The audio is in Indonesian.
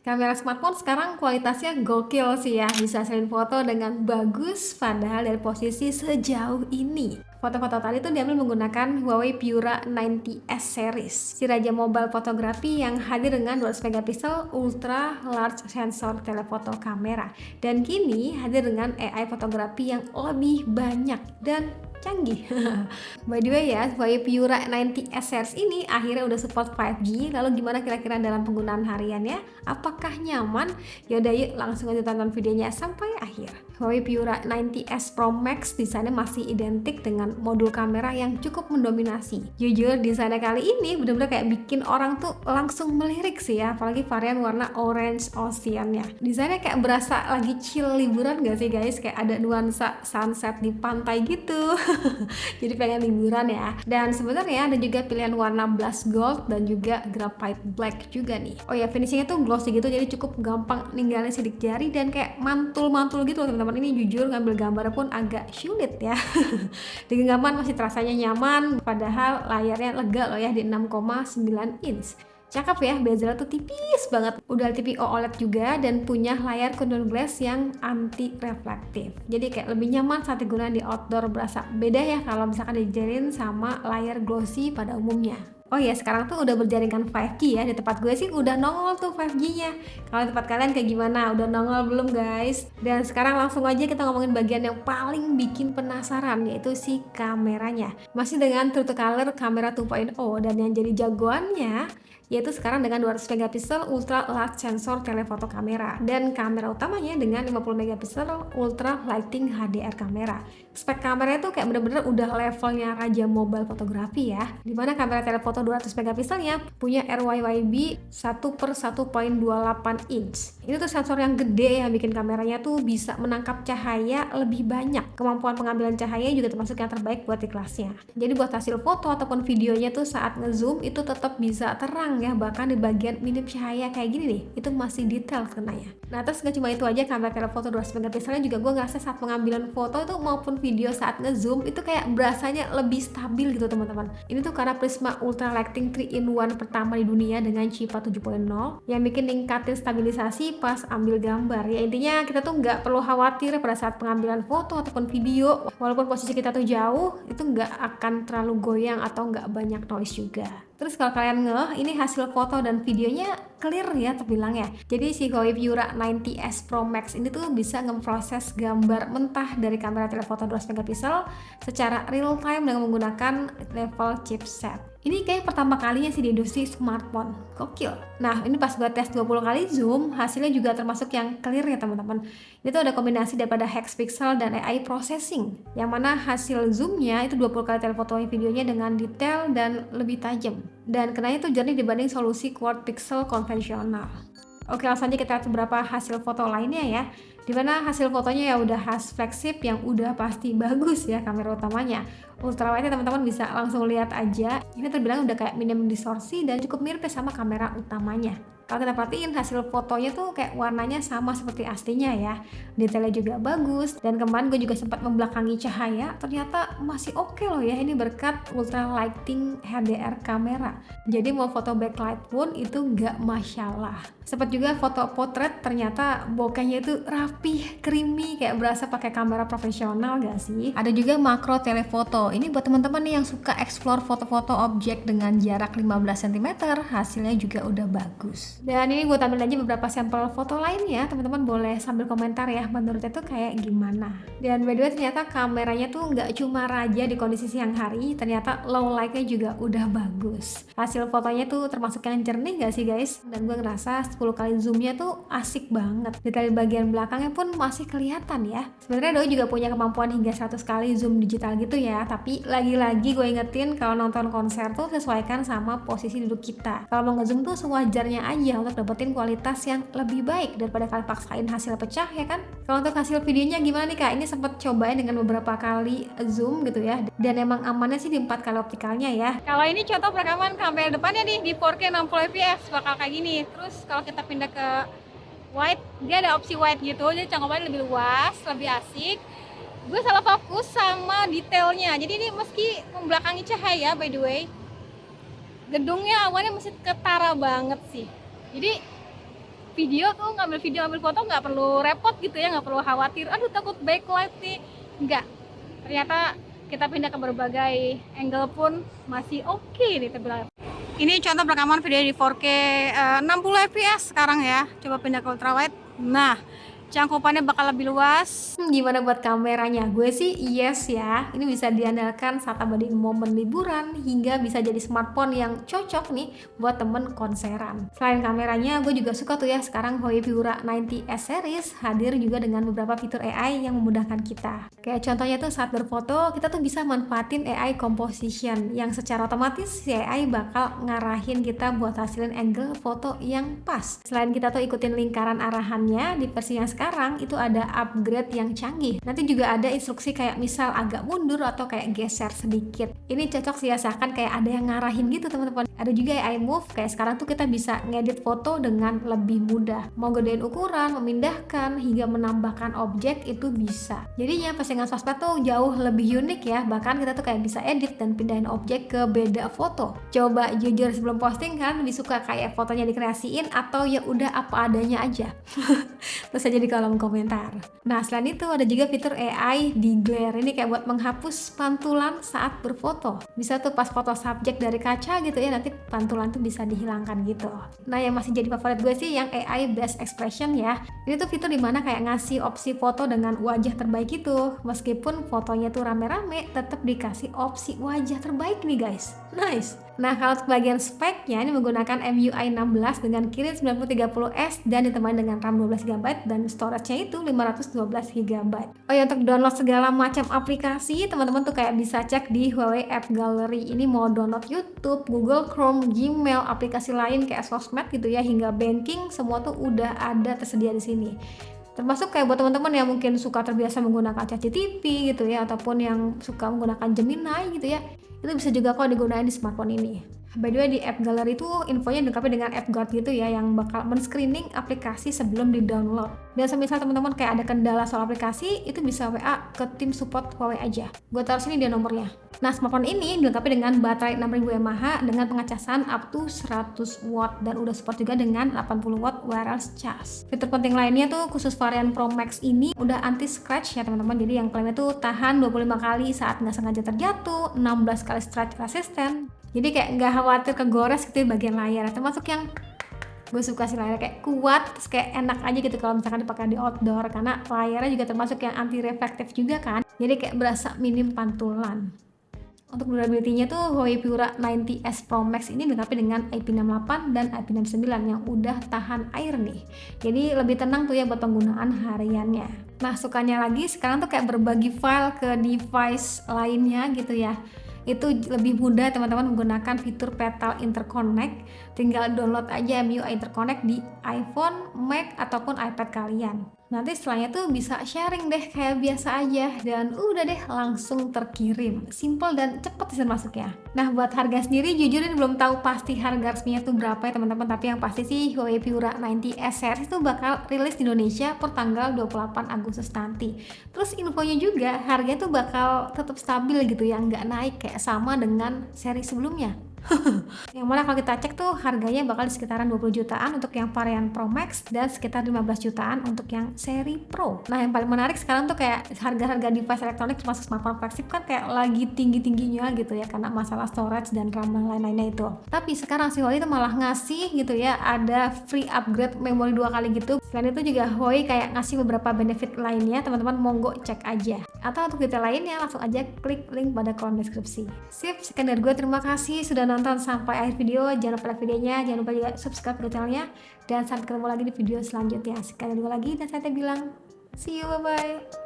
Kamera smartphone sekarang kualitasnya gokil sih ya, bisa hasilin foto dengan bagus padahal dari posisi sejauh ini. Foto-foto tadi tuh diambil menggunakan Huawei Pura 90S series, si raja mobile fotografi yang hadir dengan 200 megapiksel ultra large sensor telefoto kamera. Dan kini hadir dengan AI fotografi yang lebih banyak dan canggih. By the way ya, Huawei Pura 90S series ini akhirnya udah support 5G. Lalu gimana kira-kira dalam penggunaan hariannya? Apakah nyaman? Yaudah yuk langsung aja tonton videonya sampai akhir. Huawei Pura 90S Pro Max desainnya masih identik dengan modul kamera yang cukup mendominasi. Jujur desainnya kali ini bener-bener kayak bikin orang tuh langsung melirik sih ya, apalagi varian warna orange ocean-nya. Desainnya kayak berasa lagi chill liburan gak sih guys? Kayak ada nuansa sunset di pantai gitu. Jadi pengen liburan ya. Dan sebenarnya ada juga pilihan warna blast gold dan juga graphite black juga nih. Oh ya, finishingnya tuh glossy gitu, jadi cukup gampang ninggalin sidik jari dan kayak mantul-mantul gitu loh teman-teman. Ini jujur ngambil gambarnya pun agak sulit ya. Di genggaman masih terasanya nyaman, padahal layarnya lega loh ya di 6,9 inch. Cakep ya, bezelnya tuh tipis banget. Udah LTPO OLED juga dan punya layar contour glass yang anti reflektif. Jadi kayak lebih nyaman saat digunakan di outdoor, berasa beda ya kalau misalkan dijarin sama layar glossy pada umumnya. Oh ya, sekarang tuh udah berjaringan 5G ya. Di tempat gue sih udah nongol tuh 5G-nya. Kalau di tempat kalian kayak gimana? Udah nongol belum guys? Dan sekarang langsung aja kita ngomongin bagian yang paling bikin penasaran, yaitu si kameranya. Masih dengan true to color kamera 2.0 dan yang jadi jagoannya yaitu sekarang dengan 200 megapiksel ultra large sensor telefoto kamera dan kamera utamanya dengan 50 megapiksel ultra lighting HDR kamera. Spek kameranya tuh kayak bener-bener udah levelnya raja mobile fotografi ya, dimana kamera telefoto 200 megapikselnya punya RYYB 1/1.28 inch. Ini tuh sensor yang gede yang bikin kameranya tuh bisa menangkap cahaya lebih banyak. Kemampuan pengambilan cahaya juga termasuk yang terbaik buat di kelasnya. Jadi buat hasil foto ataupun videonya tuh saat ngezoom itu tetap bisa terang ya, bahkan di bagian minim cahaya kayak gini nih, itu masih detail kenanya. Nah terus gak cuma itu aja, kamera telefoto 200 megapikselnya juga gue ngerasa saat pengambilan foto itu maupun video saat ngezoom itu kayak berasanya lebih stabil gitu teman-teman. Ini tuh karena prisma ultra lighting 3-in-1 pertama di dunia dengan CIPA 7.0 yang bikin ningkatin stabilisasi pas ambil gambar. Ya intinya kita tuh nggak perlu khawatir pada saat pengambilan foto ataupun video, walaupun posisi kita tuh jauh, itu nggak akan terlalu goyang atau nggak banyak noise juga. Terus kalau kalian ini hasil foto dan videonya clear ya terbilang ya. Jadi si Huawei Pura 90S Pro Max ini tuh bisa memproses gambar mentah dari kamera telefoto 200 megapiksel secara real time dengan menggunakan level chipset. Ini kayak pertama kalinya sih di industri smartphone. Gokil. Nah, ini pas gue tes 20 kali zoom, hasilnya juga termasuk yang clear ya teman-teman. Ini tuh ada kombinasi daripada hexpixel dan AI processing, yang mana hasil zoomnya itu 20 kali telefoto videonya dengan detail dan lebih tajam. Dan kenanya tuh jernih dibanding solusi quad pixel konvensional. Oke, langsung aja kita lihat beberapa hasil foto lainnya ya. Dimana hasil fotonya ya udah khas flagship yang udah pasti bagus ya kamera utamanya. Ultrawide teman-teman bisa langsung lihat aja. Ini terbilang udah kayak minim distorsi dan cukup mirip sama kamera utamanya. Kalau kita perhatiin hasil fotonya tuh kayak warnanya sama seperti aslinya ya. Detailnya juga bagus, dan kemarin gue juga sempat membelakangi cahaya, ternyata masih oke loh ya, ini berkat ultra lighting HDR kamera. Jadi mau foto backlight pun itu nggak masalah. Sempat juga foto potret, ternyata bokehnya itu rapih, creamy, kayak berasa pakai kamera profesional gak sih? Ada juga makro telefoto. Ini buat teman-teman nih yang suka explore foto-foto objek dengan jarak 15 cm, hasilnya juga udah bagus. Dan ini gue tampilin aja beberapa sampel foto lainnya, teman-teman boleh sambil komentar ya, menurutnya tuh kayak gimana. Dan by the way ternyata kameranya tuh nggak cuma raja di kondisi siang hari, ternyata low light-nya juga udah bagus. Hasil fotonya tuh termasuk yang jernih gak sih guys? Dan gue ngerasa 10 kali zoomnya tuh asik banget. Detail bagian belakangnya pun masih kelihatan ya. Sebenarnya Doi juga punya kemampuan hingga 100 kali zoom digital gitu ya, tapi lagi-lagi gue ingetin kalau nonton konser tuh sesuaikan sama posisi duduk kita. Kalau mau ngezoom tuh sewajarnya aja untuk dapetin kualitas yang lebih baik daripada kalian paksain hasil pecah ya kan. Kalau untuk hasil videonya gimana nih kak? Ini sempat cobain dengan beberapa kali zoom gitu ya, dan emang amannya sih di 4 kali optikalnya ya. Kalau ini contoh perekaman kamera depannya nih di 4K 60 fps bakal kayak gini. Terus kalau kita pindah ke wide, dia ada opsi wide gitu, jadi cangkupannya lebih luas, lebih asik. Gue salah fokus sama detailnya, jadi ini meski membelakangi cahaya, by the way, gedungnya awalnya masih ketara banget sih. Jadi video tuh, ngambil foto nggak perlu repot gitu ya, nggak perlu khawatir, aduh takut backlight nih. Enggak, ternyata kita pindah ke berbagai angle pun masih oke nih terbilang. Ini contoh rekaman video di 4K 60 fps sekarang ya. Coba pindah ke ultrawide. Nah, cangkupannya bakal lebih luas. Gimana buat kameranya? Gue sih yes ya. Ini bisa diandalkan saat tambah di momen liburan hingga bisa jadi smartphone yang cocok nih buat temen konseran. Selain kameranya, gue juga suka tuh ya sekarang Huawei Pura 90S series hadir juga dengan beberapa fitur AI yang memudahkan kita. Kayak contohnya tuh saat berfoto, kita tuh bisa manfaatin AI composition yang secara otomatis si AI bakal ngarahin kita buat hasilin angle foto yang pas. Selain kita tuh ikutin lingkaran arahannya, di versi yang sekarang itu ada upgrade yang canggih. Nanti juga ada instruksi kayak misal agak mundur atau kayak geser sedikit. Ini cocok sih ya, seakan kayak ada yang ngarahin gitu teman-teman. Ada juga AI move, kayak sekarang tuh kita bisa ngedit foto dengan lebih mudah. Mau gedein ukuran, memindahkan, hingga menambahkan objek itu bisa. Jadinya postingan sosmed tuh jauh lebih unik ya. Bahkan kita tuh kayak bisa edit dan pindahin objek ke beda foto. Coba jujur sebelum posting kan lebih suka kayak fotonya dikreasiin atau ya udah apa adanya aja. Terus aja di kolom komentar. Nah, selain itu ada juga fitur AI di glare. Ini kayak buat menghapus pantulan saat berfoto. Bisa tuh pas foto subjek dari kaca gitu ya, nanti pantulan tuh bisa dihilangkan gitu. Nah, yang masih jadi favorit gue sih yang AI best expression ya. Ini tuh fitur dimana kayak ngasih opsi foto dengan wajah terbaik itu. Meskipun fotonya tuh rame-rame, tetap dikasih opsi wajah terbaik nih guys. Nice. Nah, kalau untuk bagian speknya ini menggunakan MIUI 16 dengan Kirin 9030S dan ditemani dengan RAM 12GB dan storage-nya itu 512GB. Oh ya, untuk download segala macam aplikasi, teman-teman tuh kayak bisa cek di Huawei App Gallery. Ini mau download YouTube, Google Chrome, Gmail, aplikasi lain kayak sosmed gitu ya, hingga banking, semua tuh udah ada tersedia di sini. Termasuk kayak buat teman-teman yang mungkin suka terbiasa menggunakan ChatGPT gitu ya, ataupun yang suka menggunakan Gemini gitu ya, itu bisa juga kok digunakan di smartphone ini. By the way, di App Gallery itu infonya dilengkapi dengan App Guard gitu ya, yang bakal men-screening aplikasi sebelum di-download. Dan semisal teman-teman kayak ada kendala soal aplikasi, itu bisa WA ke tim support Huawei aja. Gue taruh sini dia nomornya. Nah, smartphone ini dilengkapi dengan baterai 6000 mAh dengan pengecasan up to 100 watt dan udah support juga dengan 80 watt wireless charge. Fitur penting lainnya tuh khusus varian Pro Max ini udah anti scratch ya teman-teman. Jadi yang klaimnya tuh tahan 25 kali saat nggak sengaja terjatuh, 16 kali scratch resistant. Jadi kayak nggak khawatir kegores gitu bagian layar. Termasuk yang gue suka sih layarnya kayak kuat, terus kayak enak aja gitu kalau misalkan dipakai di outdoor, karena layarnya juga termasuk yang anti reflektif juga kan. Jadi kayak berasa minim pantulan. Untuk durability-nya tuh Huawei Pura 90S Pro Max ini dilengkapi dengan IP68 dan IP69 yang udah tahan air nih. Jadi lebih tenang tuh ya buat penggunaan hariannya. Nah, sukanya lagi sekarang tuh kayak berbagi file ke device lainnya gitu ya. Itu lebih mudah teman-teman menggunakan fitur Petal Interconnect. Tinggal download aja MIUI Interconnect di iPhone, Mac, ataupun iPad kalian. Nanti setelahnya tuh bisa sharing deh kayak biasa aja dan udah deh langsung terkirim. Simple dan cepet sih masuknya. Nah, buat harga sendiri jujur ini belum tahu pasti harga resminya tuh berapa ya teman-teman, tapi yang pasti sih Huawei Pura 90S series itu bakal rilis di Indonesia per tanggal 28 Agustus nanti. Terus infonya juga harganya tuh bakal tetap stabil gitu ya, nggak naik kayak sama dengan seri sebelumnya. Yang mana kalau kita cek tuh harganya bakal di sekitaran 20 jutaan untuk yang varian Pro Max dan sekitar 15 jutaan untuk yang seri Pro. Nah, yang paling menarik sekarang tuh kayak harga-harga device elektronik termasuk smartphone flagship kan kayak lagi tinggi-tingginya gitu ya karena masalah storage dan RAM dan lain-lainnya itu. Tapi sekarang si Huawei itu malah ngasih gitu ya, ada free upgrade memori 2 kali gitu. Selain itu juga Huawei kayak ngasih beberapa benefit lainnya, teman-teman monggo cek aja. Atau untuk detail lainnya langsung aja klik link pada kolom deskripsi. Sip, sekian dari gue, terima kasih sudah nonton sampai akhir video. Jangan lupa like videonya, jangan lupa juga subscribe ke channelnya, dan sampai ketemu lagi di video selanjutnya. Sekian dari gue lagi dan saya bilang see you, bye bye.